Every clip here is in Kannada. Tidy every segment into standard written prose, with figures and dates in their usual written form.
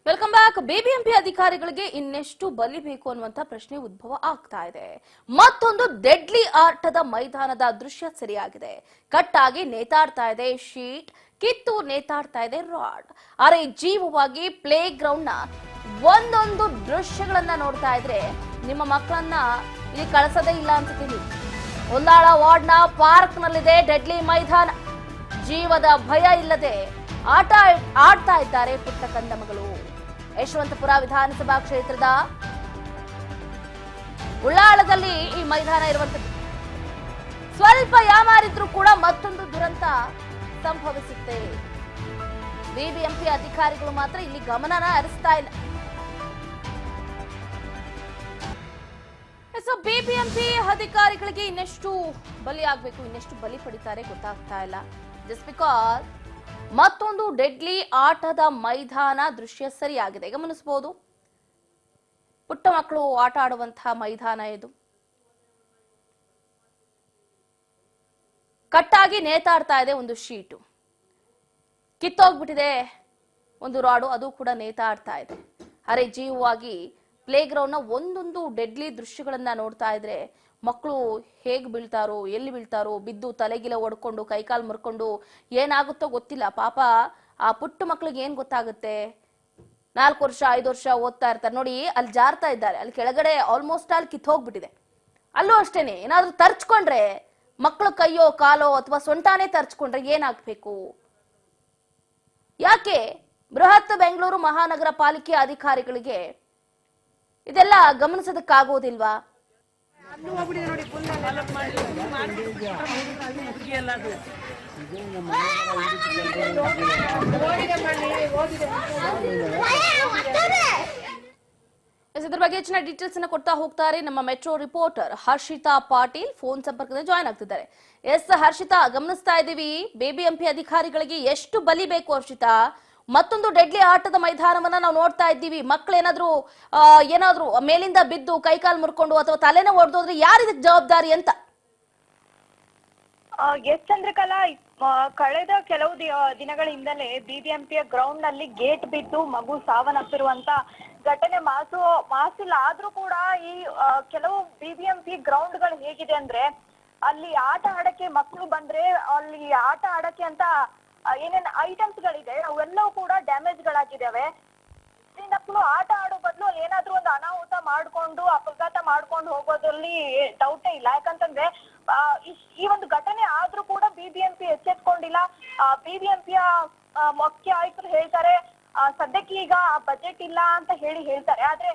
Welcome back. ಬಿಬಿಎಂಪಿ ಅಧಿಕಾರಿಗಳಿಗೆ ಇನ್ನೆಷ್ಟು ಬಲಿ ಬೇಕು ಅನ್ನುವಂತ ಪ್ರಶ್ನೆ ಉದ್ಭವ ಆಗ್ತಾ ಇದೆ. ಮತ್ತೊಂದು ಡೆಡ್ಲಿ ಆಟದ ಮೈದಾನದ ದೃಶ್ಯ ಸರಿಯಾಗಿದೆ. ಕಟ್ಟಾಗಿ ನೇತಾಡ್ತಾ ಇದೆ ಶೀಟ್, ಕಿತ್ತು ನೇತಾಡ್ತಾ ಇದೆ ರಾಡ್. ಅರೆ ಜೀವವಾಗಿ ಪ್ಲೇ ಗ್ರೌಂಡ್ ನ ಒಂದೊಂದು ದೃಶ್ಯಗಳನ್ನ ನೋಡ್ತಾ ಇದ್ರೆ ನಿಮ್ಮ ಮಕ್ಕಳನ್ನ ಇಲ್ಲಿ ಕಳಿಸದೇ ಇಲ್ಲ ಅನ್ಸುತ್ತೀನಿ. ಹೊನ್ನಾಳ ವಾರ್ಡ್ನ ಪಾರ್ಕ್ ನಲ್ಲಿದೆ ಡೆಡ್ಲಿ ಮೈದಾನ. ಜೀವದ ಭಯ ಇಲ್ಲದೆ ಆಡ್ತಾ ಇದ್ದಾರೆ ಪುಟ್ಟ ಕಂದಮಗಳು. ಯಶವಂತಪುರ ವಿಧಾನಸಭಾ ಕ್ಷೇತ್ರದ ಉಳ್ಳಾಳದಲ್ಲಿ ಈ ಮೈದಾನ ಇರುವಂತದ್ದು. ಸ್ವಲ್ಪ ಯಾಮಾರಿದ್ರೂ ಕೂಡ ಮತ್ತೊಂದು ದುರಂತ ಸಂಭವಿಸುತ್ತೆ. ಬಿಬಿಎಂಪಿ ಅಧಿಕಾರಿಗಳು ಮಾತ್ರ ಇಲ್ಲಿ ಗಮನನ ಹರಿಸ್ತಾ ಇಲ್ಲ. ಸೊ ಬಿಬಿಎಂಪಿ ಅಧಿಕಾರಿಗಳಿಗೆ ಇನ್ನೆಷ್ಟು ಬಲಿ ಆಗ್ಬೇಕು, ಇನ್ನೆಷ್ಟು ಬಲಿ ಪಡಿತಾರೆ ಗೊತ್ತಾಗ್ತಾ ಇಲ್ಲ. ಜಸ್ಟ್ ಬಿಕಾಸ್ ಮತ್ತೊಂದು ಡೆಡ್ಲಿ ಆಟದ ಮೈದಾನ ದೃಶ್ಯ ಸರಿಯಾಗಿದೆ. ಗಮನಿಸಬಹುದು, ಪುಟ್ಟ ಮಕ್ಕಳು ಆಟ ಆಡುವಂತಹ ಮೈದಾನ ಇದು. ಕಟ್ಟಾಗಿ ನೇತಾಡ್ತಾ ಇದೆ ಒಂದು ಶೀಟು, ಕಿತ್ತೋಗ್ಬಿಟ್ಟಿದೆ ಒಂದು ರಾಡು, ಅದು ಕೂಡ ನೇತಾಡ್ತಾ ಇದೆ. ಅರೆ ಜೀವವಾಗಿ ಪ್ಲೇ ಗ್ರೌಂಡ್ ನ ಒಂದೊಂದು ಡೆಡ್ಲಿ ದೃಶ್ಯಗಳನ್ನ ನೋಡ್ತಾ ಇದ್ರೆ ಮಕ್ಕಳು ಹೇಗ್ ಬೀಳ್ತಾರೋ, ಎಲ್ಲಿ ಬೀಳ್ತಾರೋ, ಬಿದ್ದು ತಲೆಗಿಲ ಒಡ್ಕೊಂಡು ಕೈಕಾಲು ಮುರ್ಕೊಂಡು ಏನಾಗುತ್ತೋ ಗೊತ್ತಿಲ್ಲ. ಪಾಪ ಆ ಪುಟ್ಟ ಮಕ್ಳಿಗೆ ಏನ್ ಗೊತ್ತಾಗುತ್ತೆ? 4 ವರ್ಷ 5 ವರ್ಷ ಓದ್ತಾ ಇರ್ತಾರೆ ನೋಡಿ, ಅಲ್ಲಿ ಜಾರ್ತಾ ಇದ್ದಾರೆ, ಅಲ್ಲಿ ಕೆಳಗಡೆ ಆಲ್ಮೋಸ್ಟ್ ಅಲ್ಲಿ ಕಿತ್ತೋಗ್ಬಿಟ್ಟಿದೆ. ಅಲ್ಲೂ ಅಷ್ಟೇನೆ, ಏನಾದ್ರೂ ತರ್ಚ್ಕೊಂಡ್ರೆ ಮಕ್ಕಳು ಕೈಯೋ ಕಾಲೋ ಅಥವಾ ಸೊಂಟಾನೇ ತರ್ಚ್ಕೊಂಡ್ರೆ ಏನಾಗ್ಬೇಕು? ಯಾಕೆ ಬೃಹತ್ ಬೆಂಗಳೂರು ಮಹಾನಗರ ಪಾಲಿಕೆ ಅಧಿಕಾರಿಗಳಿಗೆ ಇದೆಲ್ಲ ಗಮನಿಸೋದಕ್ಕಾಗೋದಿಲ್ವಾ? ಇದ್ರ ಬಗ್ಗೆ ಹೆಚ್ಚಿನ ಡೀಟೇಲ್ಸ್ ಅನ್ನ ಕೊಡ್ತಾ ಹೋಗ್ತಾರೆ ನಮ್ಮ metro reporter Harshita Patil. Phone ಸಂಪರ್ಕದಲ್ಲಿ ಜಾಯ್ನ್ ಆಗ್ತಿದ್ದಾರೆ. ಎಸ್ ಹರ್ಷಿತಾ, ಗಮನಿಸ್ತಾ ಇದ್ದೀವಿ ಬಿಬಿಎಂಪಿ ಅಧಿಕಾರಿಗಳಿಗೆ ಎಷ್ಟು ಬಲಿ ಬೇಕು ಹರ್ಷಿತಾ? ಮತ್ತೊಂದು ಡೆಡ್ಲಿ ಆಟದ ಮೈದಾನವನ್ನ ನಾವು ನೋಡ್ತಾ ಇದ್ದೀವಿ. ಮಕ್ಕಳು ಏನಾದ್ರೂ ಮೇಲಿಂದ ಬಿದ್ದು ಕೈಕಾಲು ಮುರ್ಕೊಂಡು ಅಥವಾ ತಲೆನ ಒಡೆದೋದ್ರೆ ಯಾರಿದಕ್ಕೆ ಜವಾಬ್ದಾರಿ ಅಂತ? ಎಸ್ ಚಂದ್ರಕಲಾ, ಕಳೆದ ಕೆಲವು ದಿನಗಳಿಂದಲೇ ಬಿಬಿಎಂಪಿಯ ಗ್ರೌಂಡ್ ನಲ್ಲಿ ಗೇಟ್ ಬಿದ್ದು ಮಗು ಸಾವನ್ನಪ್ಪಿರುವಂತ ಘಟನೆ ಮಾಸಿಲ್ಲ. ಆದ್ರೂ ಕೂಡ ಈ ಕೆಲವು ಬಿಬಿಎಂಪಿ ಗ್ರೌಂಡ್ ಗಳು ಹೇಗಿದೆ ಅಂದ್ರೆ, ಅಲ್ಲಿ ಆಟ ಆಡಕ್ಕೆ ಮಕ್ಕಳು ಬಂದ್ರೆ ಅಲ್ಲಿ ಆಟ ಆಡಕ್ಕೆ ಅಂತ ಏನೇನ್ ಐಟಮ್ಸ್ ಗಳಿದೆ ಅವೆಲ್ಲವೂ ಕೂಡ ಡ್ಯಾಮೇಜ್ ಗಳಾಗಿದ್ದಾವೆ. ಮಕ್ಕಳು ಆಟ ಆಡೋ ಬದಲು ಅಲ್ಲಿ ಏನಾದ್ರೂ ಒಂದು ಅನಾಹುತ ಮಾಡ್ಕೊಂಡು ಅಪಘಾತ ಮಾಡ್ಕೊಂಡು ಹೋಗೋದ್ರಲ್ಲಿ ಡೌಟೇ ಇಲ್ಲ. ಯಾಕಂತಂದ್ರೆ ಈ ಒಂದು ಘಟನೆ ಆದ್ರೂ ಕೂಡ ಬಿಬಿಎಂಪಿ ಎಚ್ಚೆತ್ಕೊಂಡಿಲ್ಲ. ಬಿಬಿಎಂಪಿಯ ಮುಖ್ಯ ಆಯುಕ್ತರು ಹೇಳ್ತಾರೆ ಸದ್ಯಕ್ಕೆ ಈಗ ಬಜೆಟ್ ಇಲ್ಲ ಅಂತ ಹೇಳ್ತಾರೆ. ಆದ್ರೆ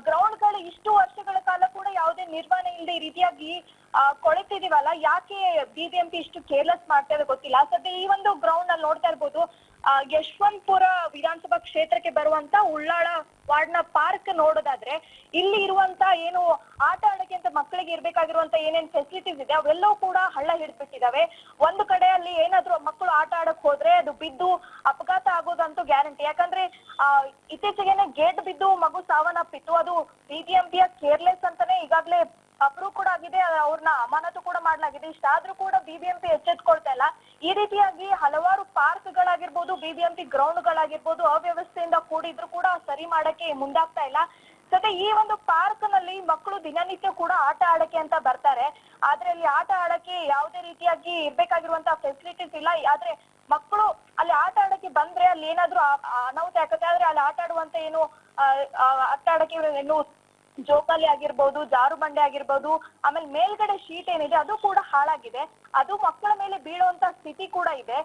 ಗ್ರೌಂಡ್ ಗಳು ಇಷ್ಟು ವರ್ಷಗಳ ಕಾಲ ಕೂಡ ಯಾವುದೇ ನಿರ್ವಹಣೆ ಇಲ್ಲದೆ ಈ ರೀತಿಯಾಗಿ ಕೊಳೆತಿದೀವಲ್ಲ, ಯಾಕೆ ಬಿಬಿಎಂಪಿ ಇಷ್ಟು ಕೇರ್ಲೆಸ್ ಮಾಡ್ತಾ ಇದೆ ಗೊತ್ತಿಲ್ಲ. ಸದ್ಯ ಈ ಒಂದು ಗ್ರೌಂಡ್ ನಲ್ಲಿ ನೋಡ್ತಾ ಇರ್ಬೋದು, ಯಶವಂತಪುರ ವಿಧಾನಸಭಾ ಕ್ಷೇತ್ರಕ್ಕೆ ಬರುವಂತ ಉಳ್ಳಾಳ ವಾರ್ಡ್ ನ ಪಾರ್ಕ್ ನೋಡೋದಾದ್ರೆ ಇಲ್ಲಿ ಇರುವಂತ ಏನು ಆಟ ಆಡಕ್ಕೆ ಅಂತ ಮಕ್ಕಳಿಗೆ ಇರ್ಬೇಕಾಗಿರುವಂತ ಏನೇನ್ ಫೆಸಿಲಿಟೀಸ್ ಇದೆ ಅವೆಲ್ಲವೂ ಕೂಡ ಹಳ್ಳ ಹಿಡಿದ್ಬಿಟ್ಟಿದಾವೆ. ಒಂದು ಕಡೆ ಅಲ್ಲಿ ಏನಾದ್ರೂ ಮಕ್ಕಳು ಆಟ ಆಡಕ್ ಹೋದ್ರೆ ಅದು ಬಿದ್ದು ಅಪಘಾತ ಆಗೋದಂತೂ ಗ್ಯಾರಂಟಿ. ಯಾಕಂದ್ರೆ ಇತ್ತೀಚೆಗೆನೆ ಗೇಟ್ ಬಿದ್ದು ಮಗು ಸಾವನ್ನಪ್ಪಿತ್ತು. ಅದು ಬಿಬಿಎಂಪಿಯ ಕೇರ್ಲೆಸ್ ಅಂತಾನೆ ಈಗಾಗ್ಲೇ ಅಪ್ರೂವ್ ಕೂಡ ಆಗಿದೆ, ಅವ್ರನ್ನ ಅಮಾನತು ಕೂಡ ಮಾಡ್ಲಾಗಿದೆ. ಇಷ್ಟಾದ್ರೂ ಕೂಡ ಬಿಬಿಎಂಪಿ ಎಚ್ಚೆತ್ಕೊಳ್ತಾ ಇಲ್ಲ. ಈ ರೀತಿಯಾಗಿ ಹಲವಾರು ಪಾರ್ಕ್ ಗಳಾಗಿರ್ಬೋದು, ಬಿಬಿಎಂಪಿ ಗ್ರೌಂಡ್ ಗಳಾಗಿರ್ಬೋದು ಅವ್ಯವಸ್ಥೆಯಿಂದ ಕೂಡಿದ್ರು ಕೂಡ ಸರಿ ಮಾಡಕ್ಕೆ ಮುಂದಾಗ್ತಾ ಇಲ್ಲ. ಸದ್ಯ ಈ ಒಂದು ಪಾರ್ಕ್ ನಲ್ಲಿ ಮಕ್ಕಳು ದಿನನಿತ್ಯ ಕೂಡ ಆಟ ಆಡಕ್ಕೆ ಅಂತ ಬರ್ತಾರೆ. ಆದ್ರೆ ಅಲ್ಲಿ ಆಟ ಆಡಕ್ಕೆ ಯಾವುದೇ ರೀತಿಯಾಗಿ ಇರ್ಬೇಕಾಗಿರುವಂತಹ ಫೆಸಿಲಿಟೀಸ್ ಇಲ್ಲ. ಆದ್ರೆ ಮಕ್ಕಳು ಅಲ್ಲಿ ಆಟ ಆಡಕ್ಕೆ ಬಂದ್ರೆ ಅಲ್ಲಿ ಏನಾದ್ರೂ ಅನಾಹುತ ಆಗತ್ತೆ. ಆದ್ರೆ ಅಲ್ಲಿ ಆಟ ಆಡುವಂತ ಏನು ಆಟ ಆಡಕ್ಕೆ ಏನು ಜೋಕಾಲಿ ಆಗಿರ್ಬೋದು, ಜಾರು ಬಂಡೆ ಆಗಿರ್ಬೋದು, ಆಮೇಲೆ ಮೇಲ್ಗಡೆ ಶೀಟ್ ಏನಿದೆ ಅದು ಕೂಡ ಹಾಳಾಗಿದೆ. ಅದು ಮಕ್ಕಳ ಮೇಲೆ ಬೀಳುವಂತ ಸ್ಥಿತಿ ಕೂಡ ಇದೆ.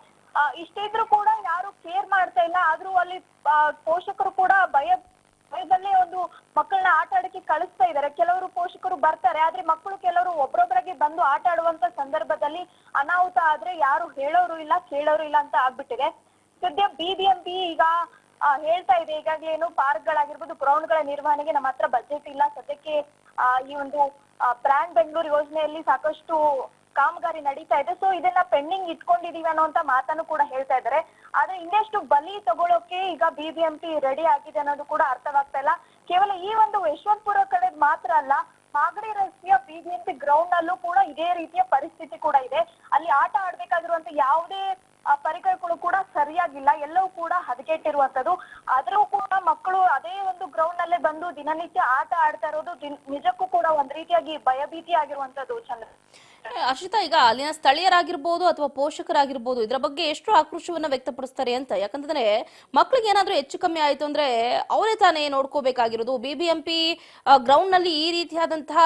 ಇಷ್ಟಿದ್ರು ಕೂಡ ಯಾರು ಕೇರ್ ಮಾಡ್ತಾ ಇಲ್ಲ. ಆದ್ರೂ ಅಲ್ಲಿ ಪೋಷಕರು ಕೂಡ ಭಯದಲ್ಲೇ ಒಂದು ಮಕ್ಕಳನ್ನ ಆಟ ಆಡಕ್ಕೆ ಕಳಿಸ್ತಾ ಇದ್ದಾರೆ. ಕೆಲವರು ಪೋಷಕರು ಬರ್ತಾರೆ, ಆದ್ರೆ ಮಕ್ಕಳು ಕೆಲವರು ಒಬ್ರೊಬ್ಬರಾಗಿ ಬಂದು ಆಟ ಆಡುವಂತ ಸಂದರ್ಭದಲ್ಲಿ ಅನಾಹುತ ಆದ್ರೆ ಯಾರು ಹೇಳೋರು ಇಲ್ಲ ಕೇಳೋರು ಇಲ್ಲ ಅಂತ ಆಗ್ಬಿಟ್ಟಿದೆ. ಸದ್ಯ ಬಿಬಿಎಂಪಿ ಈಗ ಹೇಳ್ತಾ ಇದೆ ಈಗಾಗ್ಲೇ ಏನು ಪಾರ್ಕ್ ಗಳಾಗಿರ್ಬೋದು, ಗ್ರೌಂಡ್ ಗಳ ನಿರ್ವಹಣೆಗೆ ನಮ್ಮ ಹತ್ರ ಬಜೆಟ್ ಇಲ್ಲ. ಸದ್ಯಕ್ಕೆ ಈ ಒಂದು ಬ್ರ್ಯಾಂಡ್ ಬೆಂಗಳೂರು ಯೋಜನೆಯಲ್ಲಿ ಸಾಕಷ್ಟು ಕಾಮಗಾರಿ ನಡೀತಾ ಇದೆ. ಸೊ ಇದನ್ನ ಪೆಂಡಿಂಗ್ ಇಟ್ಕೊಂಡಿದೀವಿ ಅನ್ನೋಂತ ಮಾತನ್ನು ಕೂಡ ಹೇಳ್ತಾ ಇದ್ದಾರೆ. ಆದ್ರೆ ಇನ್ನೆಷ್ಟು ಬಲಿ ತಗೊಳ್ಳೋಕೆ ಈಗ ಬಿಬಿಎಂಪಿ ರೆಡಿ ಆಗಿದೆ ಅನ್ನೋದು ಕೂಡ ಅರ್ಥವಾಗ್ತಾ ಇಲ್ಲ. ಕೇವಲ ಈ ಒಂದು ಯಶವಂತಪುರ ಕಡೆ ಮಾತ್ರ ಅಲ್ಲ, ಮಾಗಡಿ ರಸ್ತೆಯ ಬಿಬಿಎಂಪಿ ಗ್ರೌಂಡ್ ನಲ್ಲೂ ಕೂಡ ಇದೇ ರೀತಿಯ ಪರಿಸ್ಥಿತಿ ಕೂಡ ಇದೆ. ಅಲ್ಲಿ ಆಟ ಆಡ್ಬೇಕಾಗಿರುವಂತ ಯಾವುದೇ ಪರಿಕರಗಳು ಕೂಡ ಸರಿಯಾಗಿಲ್ಲ, ಎಲ್ಲವೂ ಕೂಡ ಹದಗೆಟ್ಟಿರುವಂತದ್ದು. ಆದ್ರೂ ಕೂಡ ಮಕ್ಕಳು ಅದೇ ಒಂದು ಗ್ರೌಂಡ್ ನಲ್ಲೇ ಬಂದು ದಿನನಿತ್ಯ ಆಟ ಆಡ್ತಾ ಇರೋದು ನಿಜಕ್ಕೂ ಕೂಡ ಒಂದ್ ರೀತಿಯಾಗಿ ಭಯಭೀತಿ ಆಗಿರುವಂತದ್ದು ಚಂದ್ರ. ಹರ್ಷಿತಾ, ಈಗ ಅಲ್ಲಿನ ಸ್ಥಳೀಯರಾಗಿರ್ಬೋದು ಅಥವಾ ಪೋಷಕರಾಗಿರ್ಬೋದು ಇದರ ಬಗ್ಗೆ ಎಷ್ಟು ಆಕ್ರೋಶವನ್ನ ವ್ಯಕ್ತಪಡಿಸ್ತಾರೆ ಅಂತ. ಯಾಕಂತಂದ್ರೆ ಮಕ್ಳಿಗೆ ಏನಾದ್ರೂ ಹೆಚ್ಚು ಕಮ್ಮಿ ಆಯ್ತು ಅಂದ್ರೆ ಅವರೇ ತಾನೇ ನೋಡ್ಕೋಬೇಕಾಗಿರೋದು. ಬಿಬಿಎಂಪಿ ಗ್ರೌಂಡ್ ನಲ್ಲಿ ಈ ರೀತಿಯಾದಂತಹ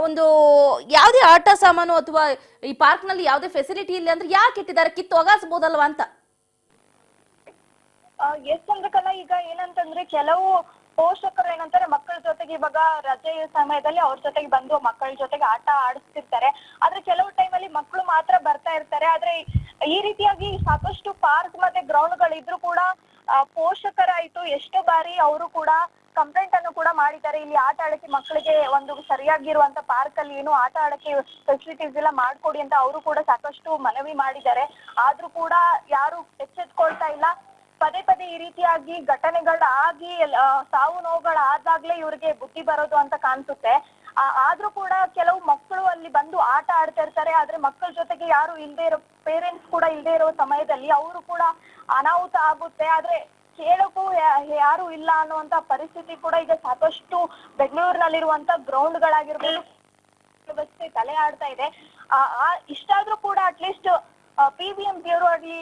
ಒಂದು ಯಾವುದೇ ಆಟ ಸಾಮಾನು ಅಥವಾ ಈ ಪಾರ್ಕ್ ನಲ್ಲಿ ಯಾವುದೇ ಫೆಸಿಲಿಟಿ ಇಲ್ಲ ಅಂದ್ರೆ ಯಾಕೆ ಇಟ್ಟಿದ್ದಾರೆ? ಕಿತ್ತು ಒಗಾಸ್ಬೋದಲ್ವಾ ಅಂತ. ಎಸ್ ಚಂದ್ರಕಲಾ, ಈಗ ಏನಂತಂದ್ರೆ ಕೆಲವು ಪೋಷಕರು ಏನಂತಾರೆ ಮಕ್ಕಳ ಜೊತೆಗೆ ಇವಾಗ ರಜೆ ಸಮಯದಲ್ಲಿ ಅವ್ರ ಜೊತೆಗೆ ಬಂದು ಮಕ್ಕಳ ಜೊತೆಗೆ ಆಟ ಆಡಿಸ್ತಿರ್ತಾರೆ. ಆದ್ರೆ ಕೆಲವು ಟೈಮಲ್ಲಿ ಮಕ್ಕಳು ಮಾತ್ರ ಬರ್ತಾ ಇರ್ತಾರೆ. ಆದ್ರೆ ಈ ರೀತಿಯಾಗಿ ಸಾಕಷ್ಟು ಪಾರ್ಕ್ ಮತ್ತೆ ಗ್ರೌಂಡ್ ಗಳಿದ್ರು ಕೂಡ ಪೋಷಕರಾಯ್ತು ಎಷ್ಟೋ ಬಾರಿ ಅವರು ಕೂಡ ಕಂಪ್ಲೇಂಟ್ ಅನ್ನು ಕೂಡ ಮಾಡಿದ್ದಾರೆ. ಇಲ್ಲಿ ಆಟ ಆಡಕ್ಕೆ ಮಕ್ಕಳಿಗೆ ಒಂದು ಸರಿಯಾಗಿರುವಂತ ಪಾರ್ಕ್ ಅಲ್ಲಿ ಏನು ಆಟ ಆಡಕ್ಕೆ ಫೆಸಿಲಿಟೀಸ್ ಎಲ್ಲ ಮಾಡ್ಕೊಡಿ ಅಂತ ಅವರು ಕೂಡ ಸಾಕಷ್ಟು ಮನವಿ ಮಾಡಿದ್ದಾರೆ. ಆದ್ರೂ ಕೂಡ ಯಾರು ಎಚ್ಚೆತ್ಕೊಳ್ತಾ ಇಲ್ಲ. ಪದೇ ಪದೇ ಈ ರೀತಿಯಾಗಿ ಘಟನೆಗಳಾಗಿ ಸಾವು ನೋವುಗಳಾದಾಗ್ಲೇ ಇವ್ರಿಗೆ ಬುದ್ಧಿ ಬರೋದು ಅಂತ ಕಾಣಿಸುತ್ತೆ. ಆದ್ರೂ ಕೂಡ ಕೆಲವು ಮಕ್ಕಳು ಅಲ್ಲಿ ಬಂದು ಆಟ ಆಡ್ತಾ ಇರ್ತಾರೆ. ಆದ್ರೆ ಮಕ್ಕಳ ಜೊತೆಗೆ ಯಾರು ಇಲ್ದೇ ಇರೋ ಪೇರೆಂಟ್ಸ್ ಕೂಡ ಇಲ್ದೇ ಇರೋ ಸಮಯದಲ್ಲಿ ಅವರು ಕೂಡ ಅನಾಹುತ ಆಗುತ್ತೆ. ಆದ್ರೆ ಕೇಳಕ್ಕೂ ಯಾರು ಇಲ್ಲ ಅನ್ನುವಂತ ಪರಿಸ್ಥಿತಿ ಕೂಡ ಈಗ ಸಾಕಷ್ಟು ಬೆಂಗಳೂರಿನಲ್ಲಿರುವಂತ ಗ್ರೌಂಡ್ ಗಳಾಗಿರ್ಬೋದು ವ್ಯವಸ್ಥೆ ತಲೆ ಆಡ್ತಾ ಇದೆ. ಇಷ್ಟಾದ್ರೂ ಕೂಡ ಅಟ್ಲೀಸ್ಟ್ PBMP ಅವರು ಅಲ್ಲಿ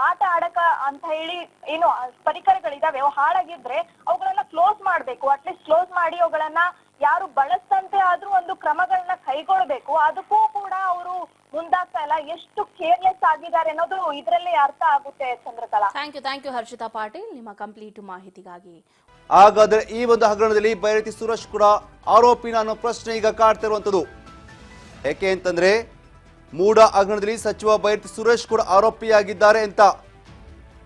ಆಟ ಆಡಕ ಅಂತ ಹೇಳಿ ಏನು ಪರಿಕರಗಳಿದಾವೆ ಹಾಳಾಗಿದ್ರೆ ಅವುಗಳನ್ನ ಕ್ಲೋಸ್ ಮಾಡ್ಬೇಕು. ಅಟ್ಲೀಸ್ಟ್ ಕ್ಲೋಸ್ ಮಾಡಿ ಅವುಗಳನ್ನ ಯಾರು ಬಳಸಂತೆ ಆದ್ರೂ ಒಂದು ಕ್ರಮಗಳನ್ನ ಕೈಗೊಳ್ಬೇಕು. ಅದಕ್ಕೂ ಕೂಡ ಅವರು ಮುಂದಾಗ್ತಾ ಇಲ್ಲ. ಎಷ್ಟು ಕೇರ್ಲೆಸ್ ಆಗಿದ್ದಾರೆ ಅನ್ನೋದು ಇದರಲ್ಲೇ ಅರ್ಥ ಆಗುತ್ತೆ ಚಂದ್ರಕಲಾ. ಥ್ಯಾಂಕ್ ಯು ಹರ್ಷಿತಾ ಪಾಟೀಲ್, ನಿಮ್ಮ ಕಂಪ್ಲೀಟ್ ಮಾಹಿತಿಗಾಗಿ. ಹಾಗಾದ್ರೆ ಈ ಒಂದು ಹಗರಣದಲ್ಲಿ ಬೈರತಿ ಸುರೇಶ್ ಕೂಡ ಆರೋಪಿನ ಅನ್ನೋ ಪ್ರಶ್ನೆ ಈಗ ಕಾಡ್ತಾ ಇರುವಂತದ್ದು. ಯಾಕೆ ಅಂತಂದ್ರೆ ಮೂಡ ಹಗರಣದಲ್ಲಿ ಸಚಿವ ಬೈರತಿ ಸುರೇಶ್ ಕೂಡ ಆರೋಪಿಯಾಗಿದ್ದಾರೆ ಅಂತ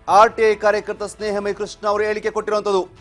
RTI ಕಾರ್ಯಕರ್ತ ಸ್ನೇಹಮಯ ಕೃಷ್ಣ ಅವರು ಹೇಳಿಕೆ ಕೊಟ್ಟಿರುವಂತದ್ದು.